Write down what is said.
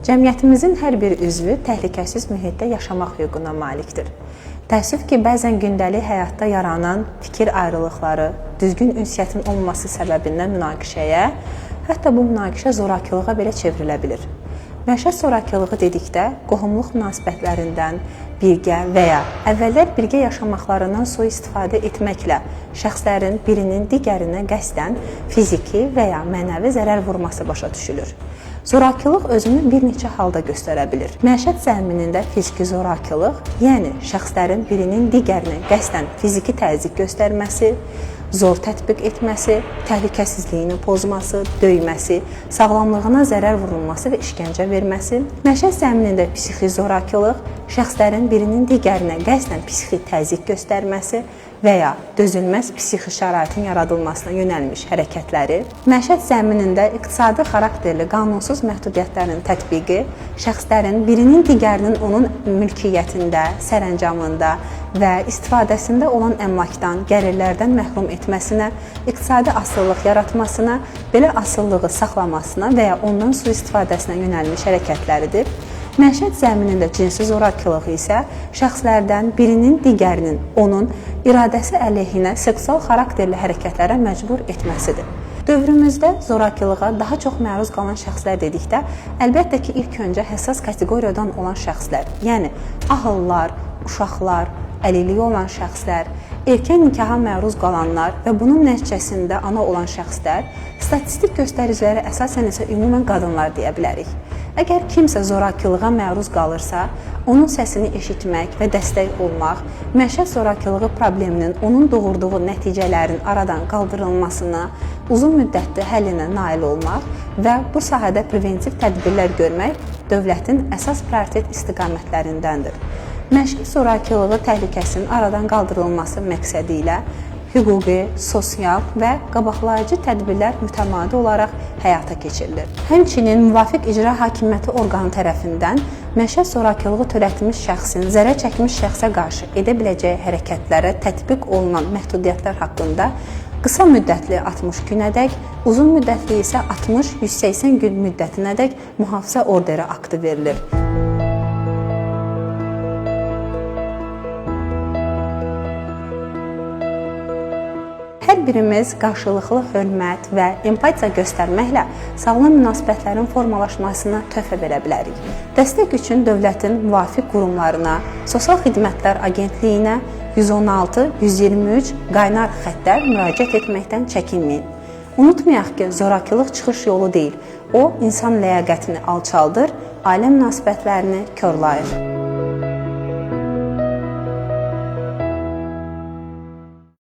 Cəmiyyətimizin hər bir üzvü təhlükəsiz mühitdə yaşamaq hüququna malikdir. Təəssüf ki, bəzən gündəlik həyatda yaranan fikir ayrılıqları, düzgün ünsiyyətin olmaması səbəbindən münaqişəyə, hətta bu münaqişə zorakılığa belə çevrilə bilir. Məişət zorakılığı dedikdə qohumluq münasibətlərindən, birgə və ya əvvəllər birgə yaşamaqlarından sui-istifadə etməklə şəxslərin birinin digərinə qəsdən fiziki və ya mənəvi zərər vurması başa düşülür. Zorakılıq özünü bir neçə halda göstərə bilir. Məişət zəminində fiziki zorakılıq, yəni şəxslərin birinin digərinə qəsdən fiziki təzyiq göstərməsi, zor tətbiq etməsi, təhlükəsizliyini pozması, döyməsi, sağlamlığına zərər vurulması və işgəncə verməsi. Məişət zəminində psixi zorakılıq, şəxslərin birinin digərinə qəsdən psixi təzyiq göstərməsi və ya dözülməz psixi şəraitin yaradılmasına yönəlmiş hərəkətləri. Məişət zəminində iqtisadi xarakterli qanunsuz məhdudiyyətlərin tətbiqi, şəxslərin birinin digərinin onun mülkiyyətində, sərəncamında və istifadəsində olan əmlakdan, gəlirlərdən məhrum etməsinə, iqtisadi asıllıq yaratmasına, belə asıllığı saxlamasına və ya ondan sui-istifadəsinə yönəlmiş hərəkətləridir. Məişət zəminində cinsi zorakılıq isə şəxslərdən birinin digərinin onun iradəsi əleyhinə seksual xarakterli hərəkətlərə məcbur etməsidir. Dövrümüzdə zorakılığa daha çox məruz qalan şəxslər dedikdə, əlbəttə ki, ilk öncə həssas kateqoriyadan olan şəxslər, yəni ahıllar, uşaqlar, əlilliyi olan şəxslər, erkən nikaha məruz qalanlar və bunun nəticəsində ana olan şəxslər, statistik göstəricilərə əsasən isə ümumən qadınlar deyə bilərik. Əgər kimsə zorakılığa məruz qalırsa, onun səsini eşitmək və dəstək olmaq, məişət zorakılığı probleminin onun doğurduğu nəticələrin aradan qaldırılmasına, uzun müddətli həllinə nail olmaq və bu sahədə preventiv tədbirlər görmək dövlətin əsas prioritet istiqamətlərindəndir. Məişət zorakılığı təhlükəsinin aradan qaldırılması məqsədi ilə hüquqi, sosial və qabaqlayıcı tədbirlər mütəmadi olaraq həyata keçirilir. Həmçinin müvafiq icra hakimiyyəti orqanı tərəfindən məişət zorakılığı törətmiş şəxsin zərər çəkmiş şəxsə qarşı edə biləcəyi hərəkətlərə tətbiq olunan məhdudiyyətlər haqqında qısa müddətli 60 günədək, uzun müddətli isə 60-180 gün müddətinədək mühafizə orderi aktı verilir. Hər birimiz qarşılıqlı hörmət və empatiya göstərməklə sağlam münasibətlərin formalaşmasına töhfə verə bilərik. Dəstək üçün dövlətin müvafiq qurumlarına, Sosial Xidmətlər Agentliyinə 116-123 qaynar xəttlər müraciət etməkdən çəkinməyin. Unutmayaq ki, zorakılıq çıxış yolu deyil, o insan ləyaqətini alçaldır, ailə münasibətlərini korlayır.